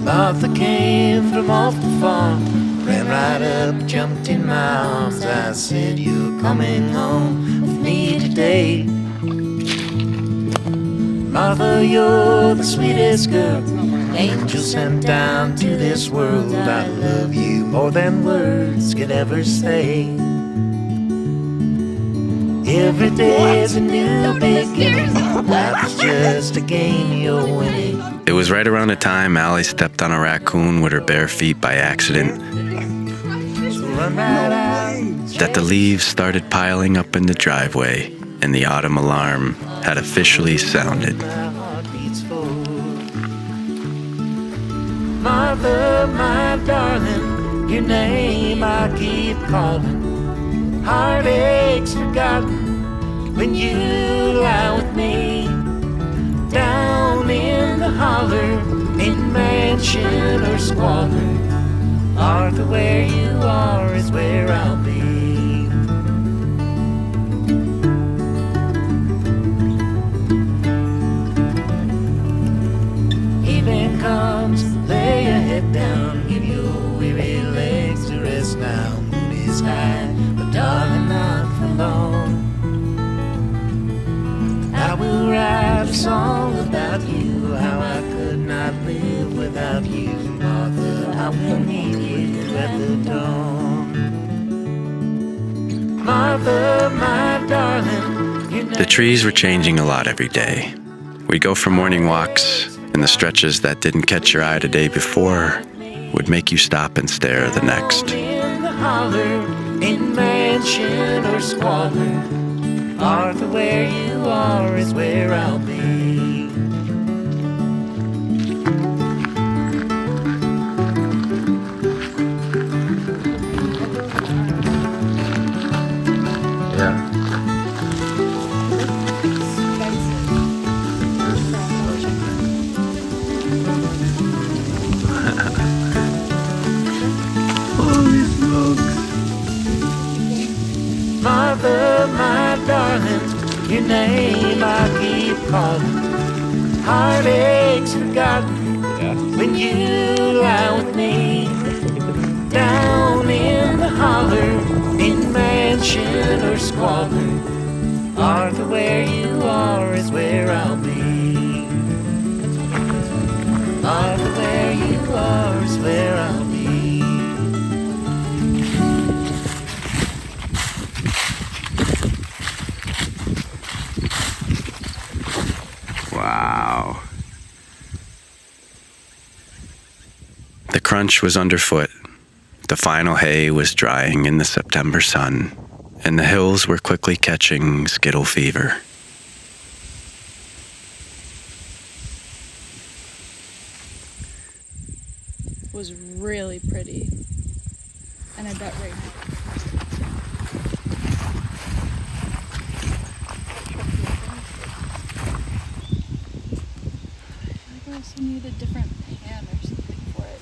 Martha came from off the farm, ran right up, jumped in my arms. I said, you're coming home with me today. Martha, you're the sweetest girl, angel sent down to this world. I love you more than words could ever say. Every day's a new beginning, life is just a game you're winning. It was right around the time Allie stepped on a raccoon with her bare feet by accident that the leaves started piling up in the driveway and the autumn alarm had officially sounded. Martha, my darling, your name I keep calling. Heartaches forgotten when you lie with me. Down in the holler, in mansion or squalor, Martha, where you are is where I'll be. Evening comes, lay your head down, give your weary legs to rest now. Moon is high, but darling, not for long. I will write a song about you, how I could not live without you. Martha, I will meet you at the dawn. Martha, my darling. The trees were changing a lot every day. We'd go for morning walks, and the stretches that didn't catch your eye the day before would make you stop and stare the next. In the holler, in mansion or squalor, Martha, where you are is where I'll be. Yeah. Holy smokes. Martha, my darling, your name I keep calling. Heartaches forgotten when you lie with me. Down in the holler, in mansion or squalor, Martha, where you are is where I'll be. Martha, where you are is where I'll be. Wow. The crunch was underfoot. The final hay was drying in the September sun, and the hills were quickly catching skittle fever. It was really pretty. And I bet right now. I also need a different pan or something for it.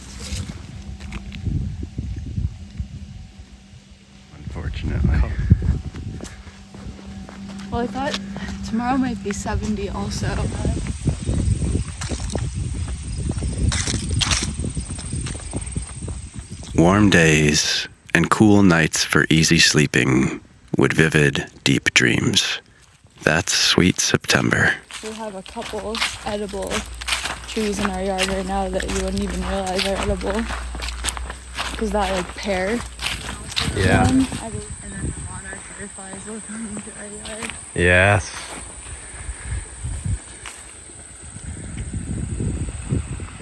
Unfortunately. Well, I thought tomorrow might be 70 also. Warm days and cool nights for easy sleeping with vivid, deep dreams. That's sweet September. We have a couple edible trees in our yard right now that you wouldn't even realize are edible. Because that like pear. Yeah. And then the monarch butterflies will come into our yard. Yes.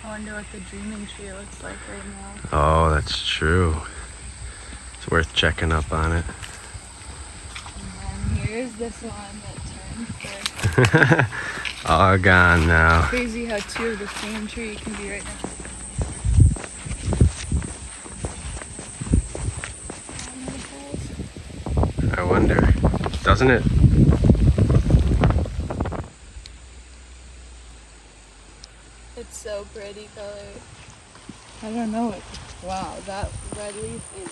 I wonder what the dreaming tree looks like right now. Oh, that's true. It's worth checking up on it. And then here's this one that turned first. All gone now. Crazy how two of the same tree can be right next to each other. I wonder. Doesn't it? It's so pretty color. I don't know it. Wow, that red leaf is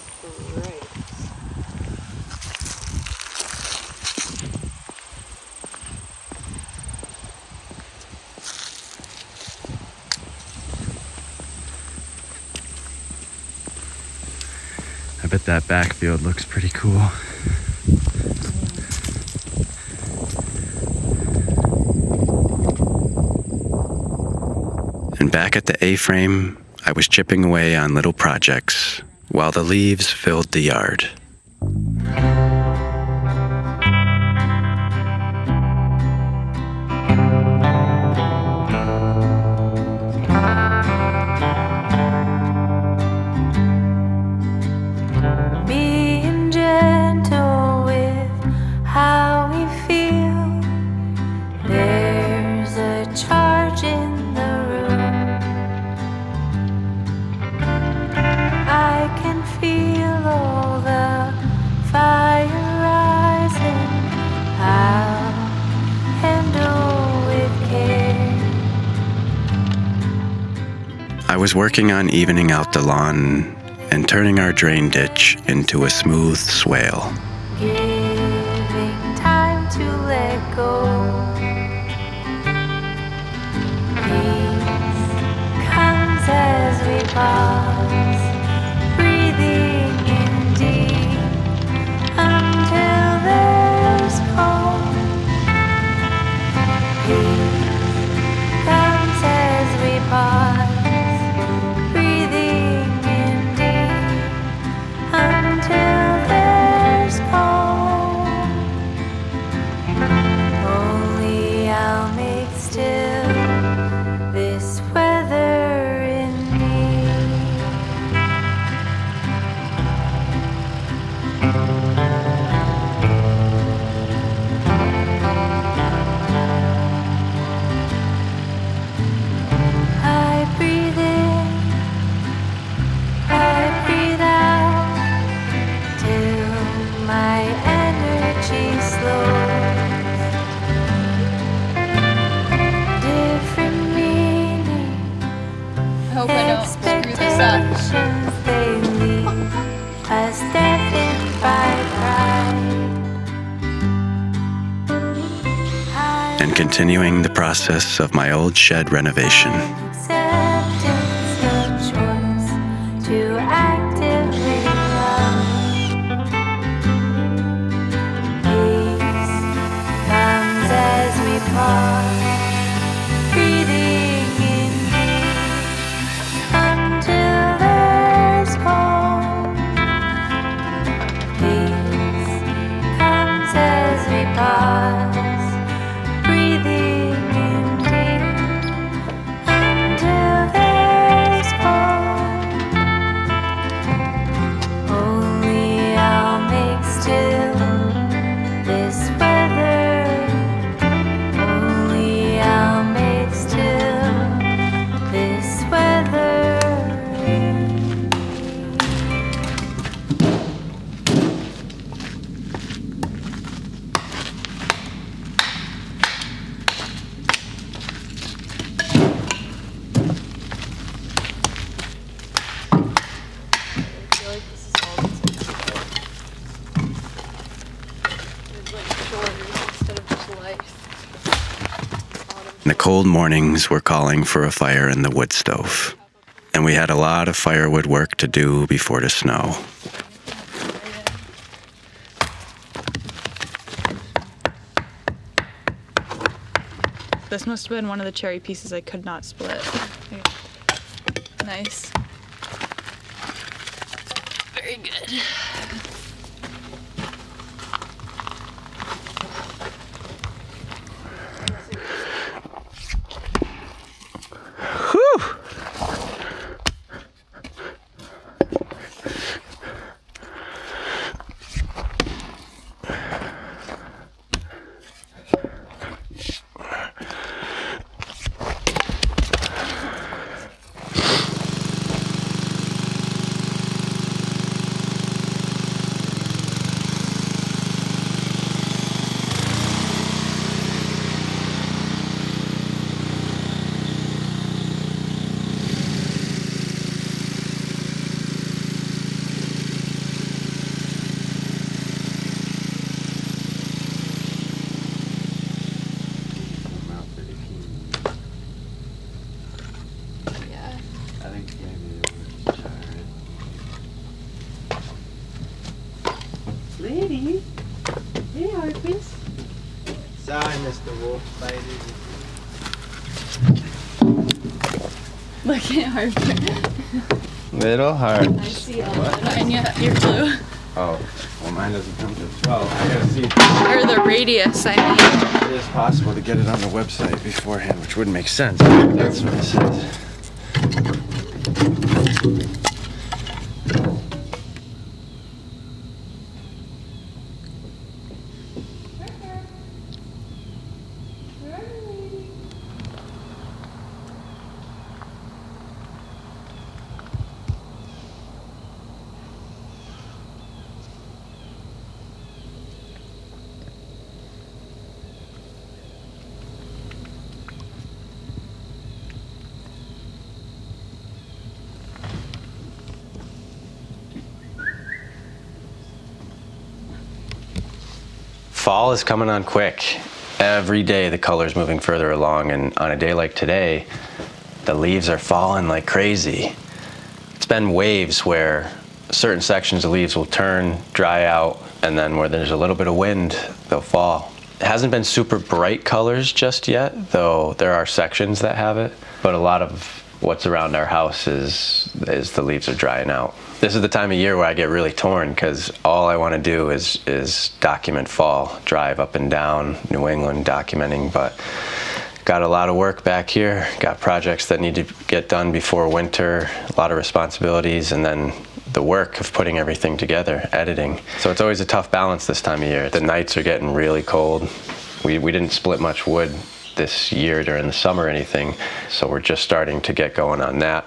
great. I bet that backfield looks pretty cool. And back at the A-frame, I was chipping away on little projects while the leaves filled the yard. Being gentle with how we feel. There's a charge in the room. I can feel all the fire rising. I'll handle with care. I was working on evening out the lawn and turning our drain ditch into a smooth swale. Giving time to let go. Peace comes as we pause, breathing in deep until there's calm. Peace comes as we pause, breathing in deep until there's calm. Only I'll make still this weather in me. I breathe in, I breathe out, till my energy slows. Different meaning, I hope I don't screw this up. expectations they leave us deafened by pride. And continuing the process of my old shed renovation. Acceptance of choice to actively love. Peace comes as we pause, breathing in deep until there's calm. Peace comes as we pause, breathing in deep until there's calm. Only I'll make still this weather. Only I'll make still this weather. I feel like this is all that's it's like shoulders instead of just legs. The cold mornings were calling for a fire in the wood stove, and we had a lot of firewood work to do before the snow. This must have been one of the cherry pieces I could not split. Nice. Very good. The wolf bited. Look at Harper. Little hard. I see all of mine, yeah, you're blue. Oh, well mine doesn't come to 12. I gotta see. Or the radius, I mean. It is possible to get it on the website beforehand, which wouldn't make sense. That's what it says. Fall is coming on quick. Every day the color's moving further along, and on a day like today, the leaves are falling like crazy. It's been waves where certain sections of leaves will turn, dry out, and then where there's a little bit of wind, they'll fall. It hasn't been super bright colors just yet, though there are sections that have it, but a lot of what's around our house is the leaves are drying out. This is the time of year where I get really torn because all I want to do is document fall, drive up and down New England documenting, but got a lot of work back here, got projects that need to get done before winter, a lot of responsibilities, and then the work of putting everything together, editing. So it's always a tough balance this time of year. The nights are getting really cold. We didn't split much wood this year during the summer or anything, so we're just starting to get going on that.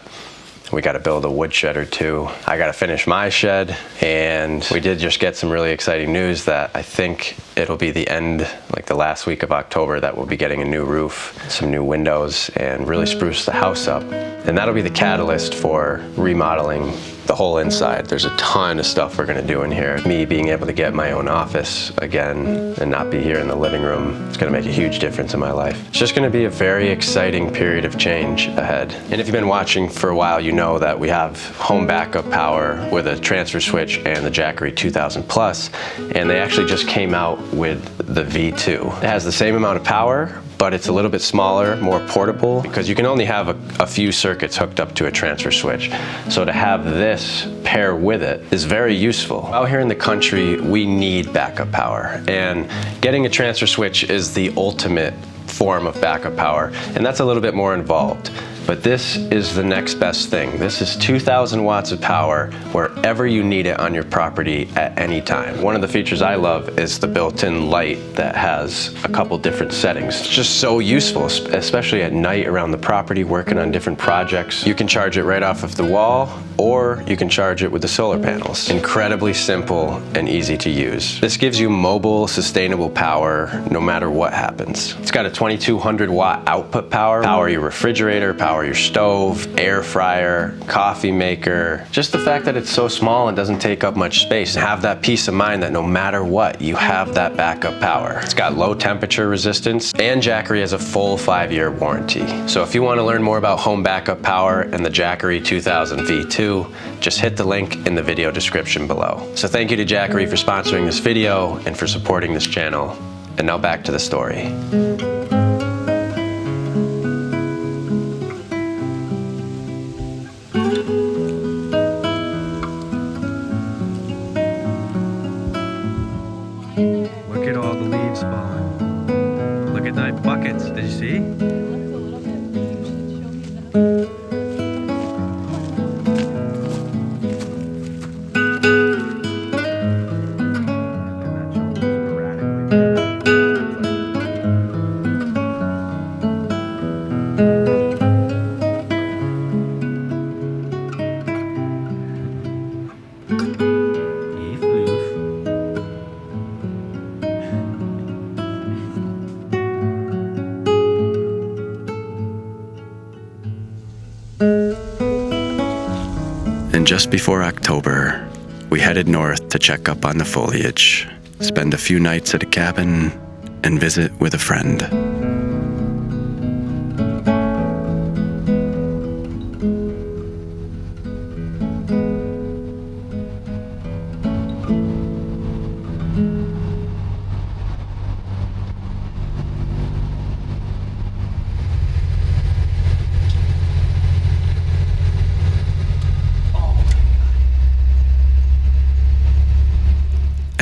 We got to build a wood shed or two. I got to finish my shed, and we did just get some really exciting news that I think it'll be the end, like the last week of October, that we'll be getting a new roof, some new windows, and really spruce the house up. And that'll be the catalyst for remodeling the whole inside. There's a ton of stuff we're gonna do in here. Me being able to get my own office again and not be here in the living room, it's gonna make a huge difference in my life. It's just gonna be a very exciting period of change ahead. And if you've been watching for a while, you know that we have home backup power with a transfer switch and the Jackery 2000 Plus, and they actually just came out with the V2. It has the same amount of power, but it's a little bit smaller, more portable, because you can only have a few circuits hooked up to a transfer switch. So to have this pair with it is very useful. Out here in the country, we need backup power, and getting a transfer switch is the ultimate form of backup power, and that's a little bit more involved. But this is the next best thing. This is 2,000 watts of power wherever you need it on your property at any time. One of the features I love is the built-in light that has a couple different settings. It's just so useful, especially at night around the property, working on different projects. You can charge it right off of the wall, or you can charge it with the solar panels. Incredibly simple and easy to use. This gives you mobile, sustainable power no matter what happens. It's got a 2,200 watt output power, power your refrigerator, power your stove, air fryer, coffee maker. Just the fact that it's so small and doesn't take up much space, and have that peace of mind that no matter what, you have that backup power. It's got low temperature resistance, and Jackery has a full 5-year warranty. So if you want to learn more about home backup power and the Jackery 2000 V2, just hit the link in the video description below. So thank you to Jackery for sponsoring this video and for supporting this channel. And now back to the story. Look at all the leaves falling. Look at my buckets. Did you see? And just before October, we headed north to check up on the foliage, spend a few nights at a cabin, and visit with a friend.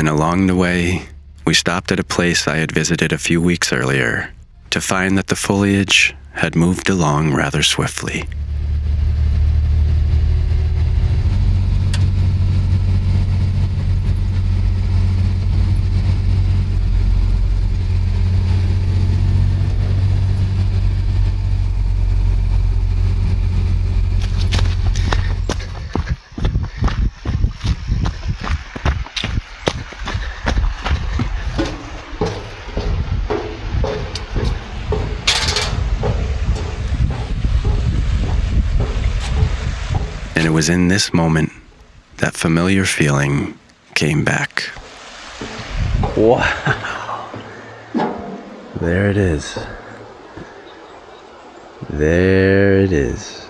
And along the way, we stopped at a place I had visited a few weeks earlier to find that the foliage had moved along rather swiftly. And it was in this moment that familiar feeling came back. Wow. There it is. There it is.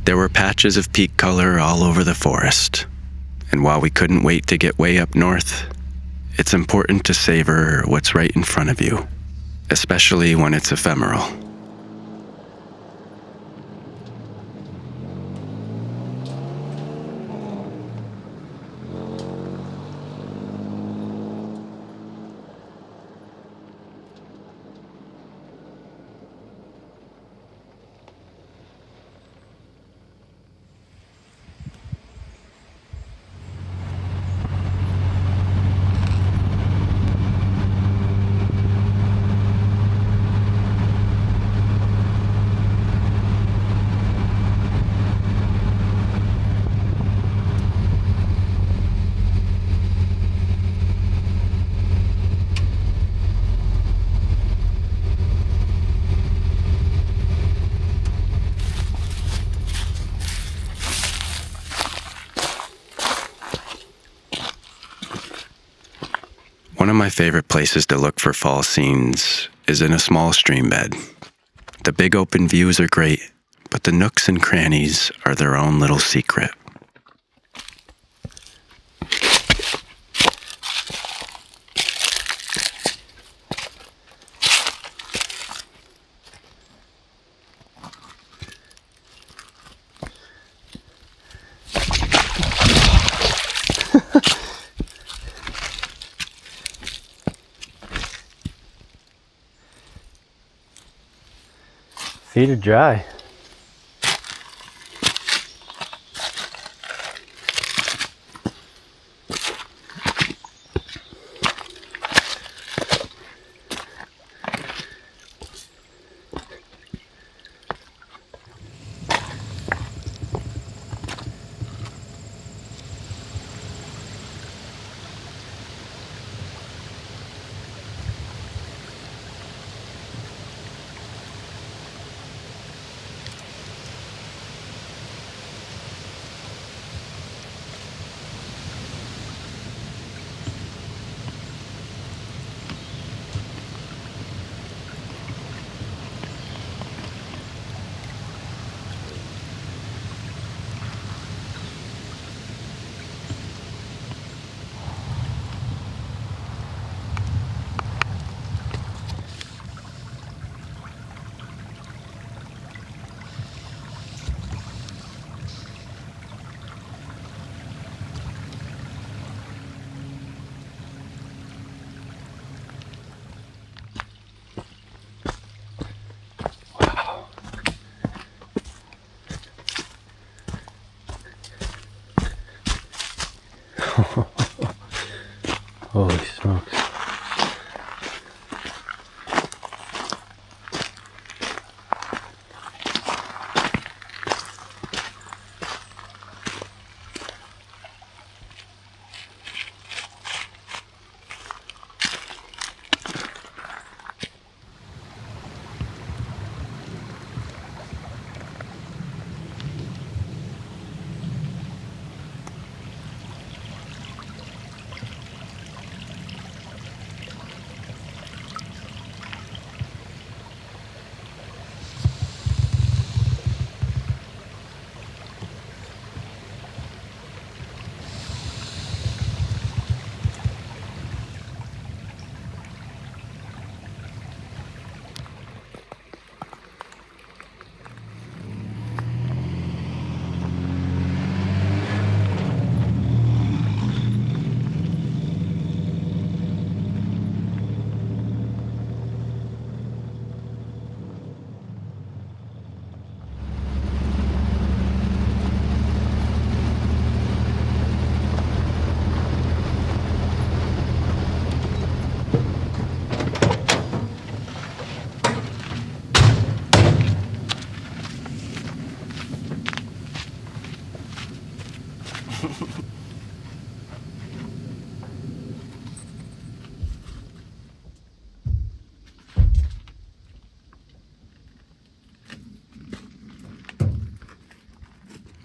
There were patches of peak color all over the forest, and while we couldn't wait to get way up north, it's important to savor what's right in front of you, especially when it's ephemeral. of my favorite places to look for fall scenes is in a small stream bed. The big open views are great, but the nooks and crannies are their own little secret. Feet are dry. Holy smokes.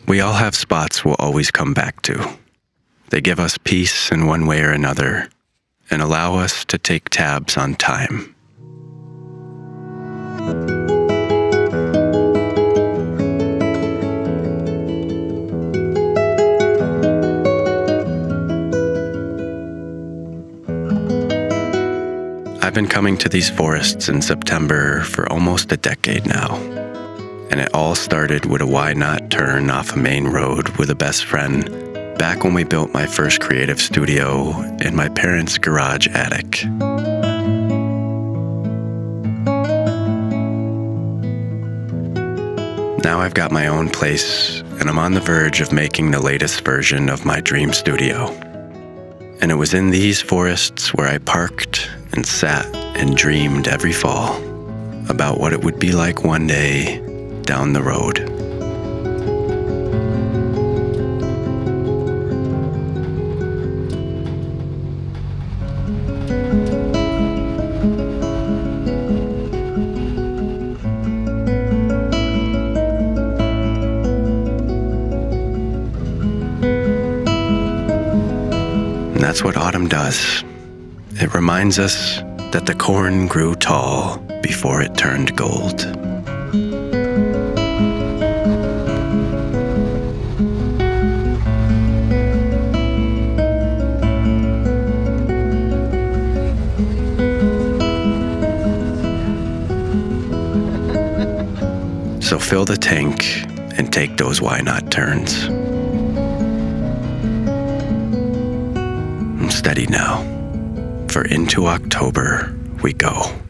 We all have spots we'll always come back to. They give us peace in one way or another and allow us to take tabs on time. I've been coming to these forests in September for almost a decade now. And it all started with a why not turn off a main road with a best friend back when we built my first creative studio in my parents' garage attic. Now I've got my own place, and I'm on the verge of making the latest version of my dream studio. And it was in these forests where I parked and sat and dreamed every fall about what it would be like one day down the road. And that's what autumn does. It reminds us that the corn grew tall before it turned gold. So fill the tank and take those why not turns. I'm steady now, for into October we go.